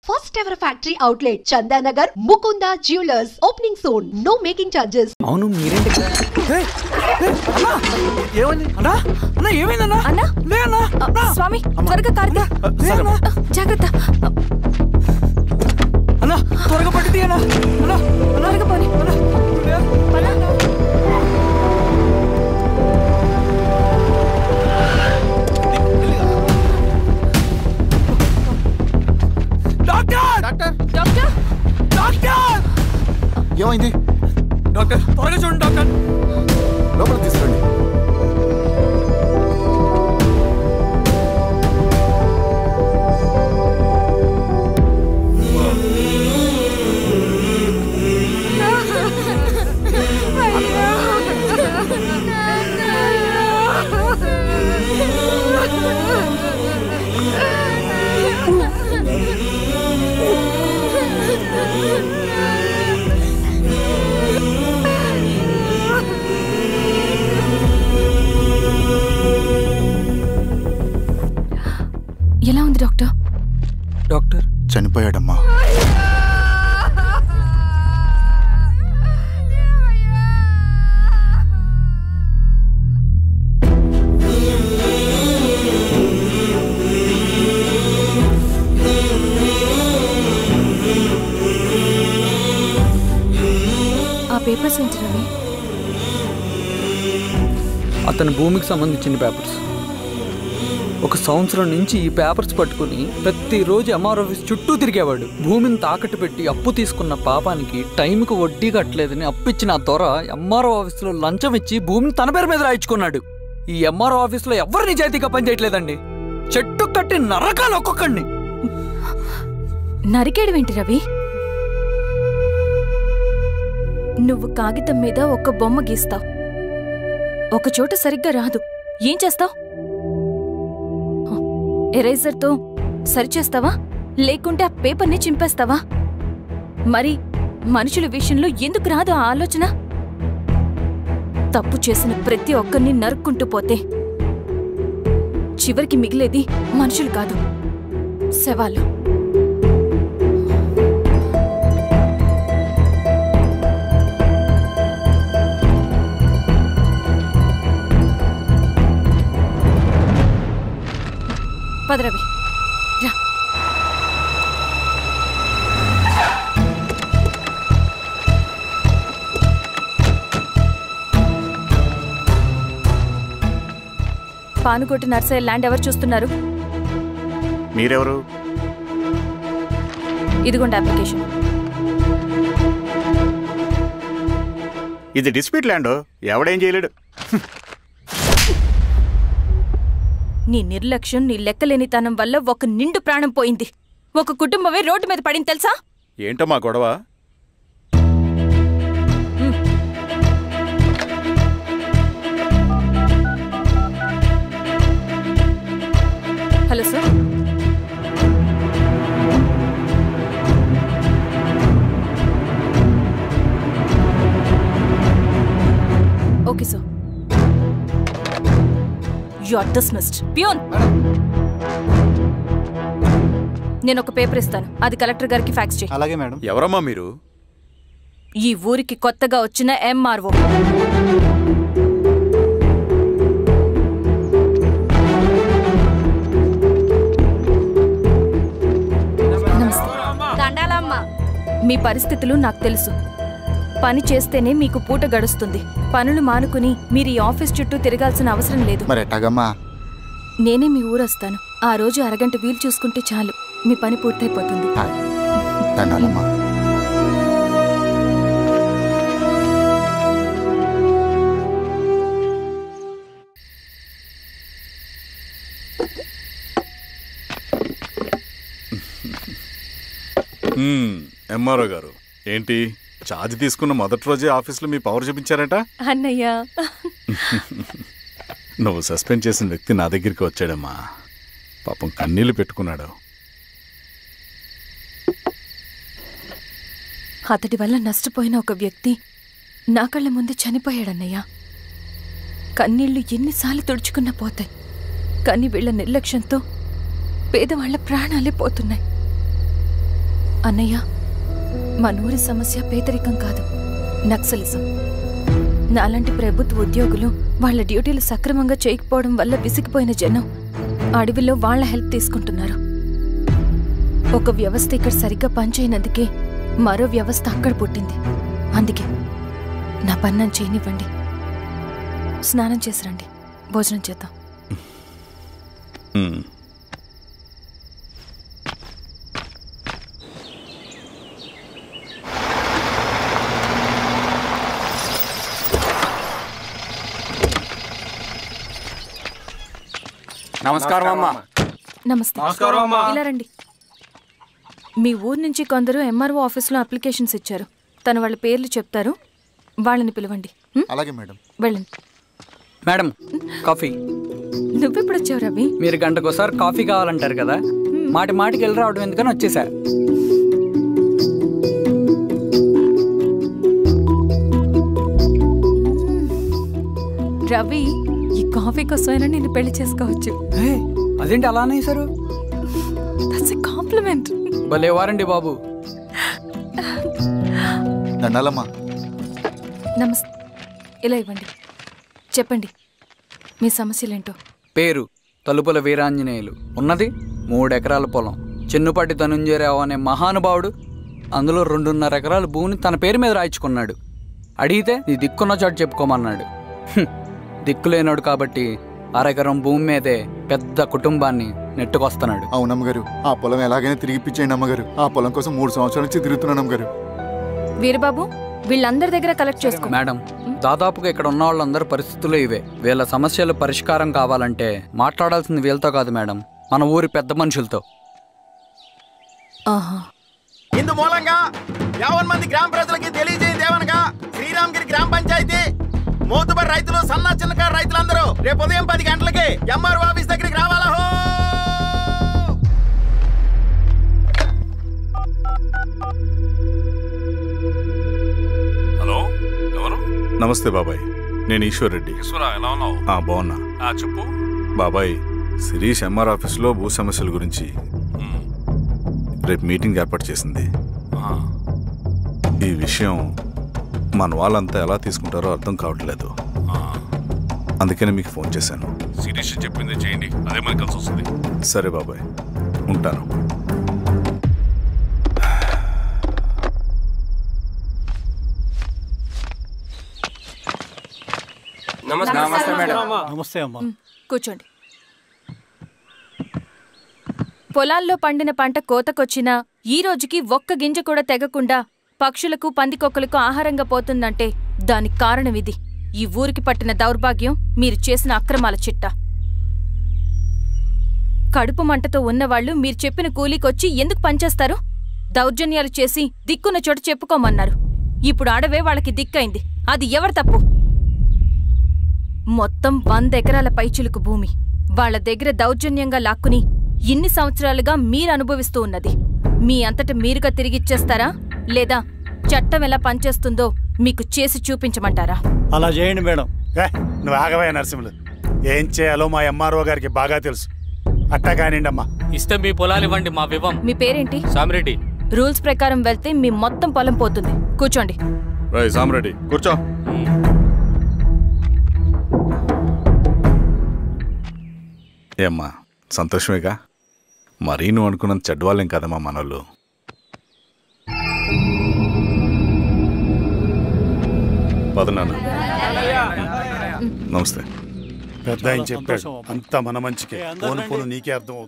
First ever factory outlet, Chandanagar, Mukunda Jewelers, opening soon. No making charges. అవును మీరేంటి ఏమైంది అన్నా అన్నా ఏమైందన్నా అన్నా లే అన్నా స్వామి త్వరగా కారుదా జాగ్రత్త అన్నా త్వరగా పట్టిది అన్నా అన్నా త్వరగా పోనీ ఏమైంది డాక్టర్ త్వరగా చూడండి డాక్టర్ లోపలికి తీసుకురండి ఎలా ఉంది డాక్టర్? డాక్టర్ చనిపోయాడమ్మా. ఆ పేపర్స్ ఏంటి రవి? అతని భూమికి సంబంధించిన పేపర్స్. ఒక సంవత్సరం నుంచి ఈ పేపర్స్ పట్టుకుని ప్రతిరోజు ఎంఆర్ ఆఫీస్ చుట్టూ తిరిగేవాడు. భూమిని తాకట్టు పెట్టి అప్పు తీసుకున్న పాపానికి టైంకి వడ్డీ కట్టలేదని అప్పిచ్చిన ఆ దొర ఎంఆర్ఓ ఆఫీస్లో లంచం ఇచ్చి భూమిని తన పేరు మీద రాయించుకున్నాడు. ఈ ఎంఆర్ఓ ఆఫీస్లో ఎవరు నిజాయితీగా పనిచేయట్లేదండి. చెట్టు కట్టి నరకాలు ఒక్కొక్కడిని. నరికేయడం ఏంటి రవి? నువ్వు కాగితం మీద ఒక బొమ్మ గీస్తావు, ఒక చోట సరిగ్గా రాదు, ఏం చేస్తావు? ఎరేజర్తో సరిచేస్తావా లేకుంటే ఆ పేపర్ని చింపేస్తావా? మరి మనుషుల విషయంలో ఎందుకు రాదు ఆ ఆలోచన? తప్పు చేసిన ప్రతి ఒక్కరిని నరుక్కుంటూ పోతే చివరికి మిగిలేది మనుషులు కాదు, శవాలు. పదరవి రా. పానుకోటి నర్సయ్య ల్యాండ్ ఎవరు చూస్తున్నారు? మీరెవరు? ఇదిగోండి అప్లికేషన్. ఇది డిస్ప్యూట్ ల్యాండ్, ఎవడేం చేయలేడు. నీ నిర్లక్ష్యం, నీ లెక్కలేనితనం వల్ల ఒక నిండు ప్రాణం పోయింది. ఒక కుటుంబమే రోడ్డు మీద పడింది తెలుసా? ఏంటో మా గొడవ? Hello sir. Okay sir. You are dismissed. Pion! నేను ఒక పేపర్ ఇస్తాను, అది కలెక్టర్ గారికి ఫ్యాక్స్ చేయి. అలాగే మేడం. ఎవరమ్మా మీరు? ఈ ఊరికి కొత్తగా వచ్చిన ఎంఆర్ఓ. నమస్తే. మీ పరిస్థితులు నాకు తెలుసు. పని చేస్తేనే మీకు పూట గడుస్తుంది. పనులు మానుకుని మీరు ఈ ఆఫీస్ చుట్టూ తిరగాల్సిన అవసరం లేదు. మరి ఎట్టాగమ్మా? నేనే మీ ఊరొస్తాను. ఆ రోజు అరగంట వీలు చూసుకుంటే చాలు, మీ పని పూర్తయిపోతుంది. దండాలమ్మా. ఎంఆర్ఓ గారు ఏంటి ఛార్జ్ తీసుకున్న మొదటి రోజే ఆఫీస్లో మీ పవర్ చూపించారట? అన్నయ్య, నువ్వు సస్పెండ్ చేసిన వ్యక్తి నా దగ్గరికి వచ్చాడమ్మా. పాపం కన్నీళ్లు పెట్టుకున్నాడు. అతడి వల్ల నష్టపోయిన ఒక వ్యక్తి నా కళ్ళ ముందు చనిపోయాడన్నయ్య. కన్నీళ్లు ఎన్నిసార్లు తుడుచుకున్నా పోతాయి, కానీ వీళ్ల నిర్లక్ష్యంతో పేదవాళ్ల ప్రాణాలే పోతున్నాయి. అన్నయ్య, మనూరి సమస్య పేదరికం కాదు, నక్సలిజం. నాలాంటి ప్రభుత్వ ఉద్యోగులు వాళ్ళ డ్యూటీలు సక్రమంగా చేయకపోవడం వల్ల విసిగిపోయిన జనం అడవిలో వాళ్ళ హెల్ప్ తీసుకుంటున్నారు. ఒక వ్యవస్థ ఇక్కడ సరిగ్గా పనిచేయనందుకే మరో వ్యవస్థ అక్కడ పుట్టింది. అందుకే నా పన్నం చేయనివ్వండి. స్నానం చేసి రండి, భోజనం చేద్దాం. నమస్కారం అమ్మా. నమస్తే. ఇలా రండి. మీ ఊరు నుంచి కొందరు ఎంఆర్ఓ ఆఫీస్లో అప్లికేషన్స్ ఇచ్చారు. తను వాళ్ళ పేర్లు చెప్తారు, వాళ్ళని పిలవండి. అలాగే మేడం. వెళ్ళండి. Madam, coffee. నువ్వెప్పుడు వచ్చావు రవి? మీరు గంటకోసారి కాఫీ కావాలంటారు కదా, మాటి మాటికి వెళ్ళి రావడం ఎందుకని వచ్చేసా. రవి, ఈ కాఫీ కోసమైనా నేను పెళ్లి చేసుకోవచ్చు. అదేంటి అలా అనేసారు? That's a compliment. భలే వారండి బాబు. దండాలమ్మా. నమస్తే. ఇలా ఇవ్వండి. చెప్పండి మీ సమస్యలేంటో. పేరు తలుపుల వీరాంజనేయులు. ఉన్నది 3 ఎకరాల పొలం. చిన్నుపాటి ధనుంజయరావు అనే మహానుభావుడు అందులో 2.5 ఎకరాల భూమిని తన పేరు మీద రాయించుకున్నాడు. అడిగితే నీ దిక్కున్న చోటు చెప్పుకోమన్నాడు. దిక్కులేనాడు కాబట్టి 1/2 ఎకరం భూమి మీదే పెద్ద కుటుంబాన్ని నెట్టుకొస్తున్నాడు. అవునమ్మగారు, ఆ పొలం ఎలాగైనా తిరిగిపించేయండి అమ్మగారు. ఆ పొలం కోసం 3 సంవత్సరాల నుంచి తిరుగుతున్నాను అమ్మగారు. వీరబాబు, వీళ్ళందరి దగ్గర కలెక్ట్ చేసుకో. మేడం, దాదాపుగా ఇక్కడ ఉన్న వాళ్ళందరూ పరిస్థితులు ఇవే. వీళ్ళ సమస్యలు పరిష్కారం కావాలంటే మాట్లాడాల్సింది వీళ్ళతో కాదు మేడం, మన ఊరి పెద్ద మనుషులతో. ఇందు మూలంగా 50 మంది గ్రామ ప్రజలకి తెలియజేయదేవనగా శ్రీరామగిరి గ్రామ పంచాయతీ మోతుబడి రైతులు, సన్న చిన్నకారు రైతులందరూ రేపు ఉదయం 10 గంటలకి ఎంఆర్ఓ ఆఫీస్ దగ్గరికి రావాలా. హలో, ఎవరు? నమస్తే బాబాయ్, నేను ఈశ్వర్ రెడ్డి. ఎలా ఉన్నావు? బాగున్నా. చెప్పు బాబాయ్, శిరీష్ ఎంఆర్ ఆఫీస్లో భూ సమస్యల గురించి రేపు మీటింగ్ ఏర్పాటు చేసింది. ఈ విషయం మన వాళ్ళంతా ఎలా తీసుకుంటారో అర్థం కావట్లేదు. అందుకనే మీకు ఫోన్ చేశాను. శిరీష్ చెప్పింది చేయండి, అదే మనకి కలిసి వస్తుంది. సరే బాబాయ్, ఉంటాను. నమస్తే మేడం. నమస్తే అమ్మా. కూర్చోండి. పొలాల్లో పండిన పంట కోతకొచ్చినా ఈ రోజుకి ఒక్క గింజ కూడా తెగకుండా పక్షులకు, పందికొక్కలకు ఆహారంగా పోతుందంటే దానికి కారణం ఇది. ఈ ఊరికి పట్టిన దౌర్భాగ్యం మీరు చేసిన అక్రమాల చిట్టా. కడుపు మంటతో ఉన్నవాళ్లు మీరు చెప్పిన కూలీకొచ్చి ఎందుకు పనిచేస్తారు? దౌర్జన్యాలు చేసి దిక్కున్న చోట చెప్పుకోమన్నారు. ఇప్పుడు ఆడవే వాళ్ళకి దిక్కైంది. అది ఎవరి తప్పు? మొత్తం 100 ఎకరాల పైచిలుకు భూమి వాళ్ల దగ్గర దౌర్జన్యంగా లాక్కుని ఇన్ని సంవత్సరాలుగా మీరు అనుభవిస్తూ ఉన్నది. మీ అంతట మీరుగా తిరిగిచ్చేస్తారా, లేదా చట్టం ఎలా పనిచేస్తుందో మీకు చేసి చూపించమంటారా? అలా చేయండి మేడం. నువ్వు ఆగవే నరసింహులు, ఏం చేయాలో మా ఎంఆర్ఓ గారికి బాగా తెలుసు. అట్టా కానివ్వండి అమ్మా. ఇస్తే మీ పొలాలు ఇవ్వండి, మా వివం. మీ పేరేంటి? సామిరెడ్డి. రూల్స్ ప్రకారం వెళ్తే మీ మొత్తం పొలం పోతుంది. కూర్చోండి. సామిరెడ్డి కూర్చో. ఏమ్మా, సంతోషమేగా? మరీ నువ్వు అనుకున్నంత చెడ్డవాళ్ళేం కదమ్మా మనోళ్ళు. పదనాన్న. నమస్తే. పెద్ద ఆయన చెప్పాడు, అంతా మన మంచికే. పోను పోను నీకే అర్థం అవుతుంది.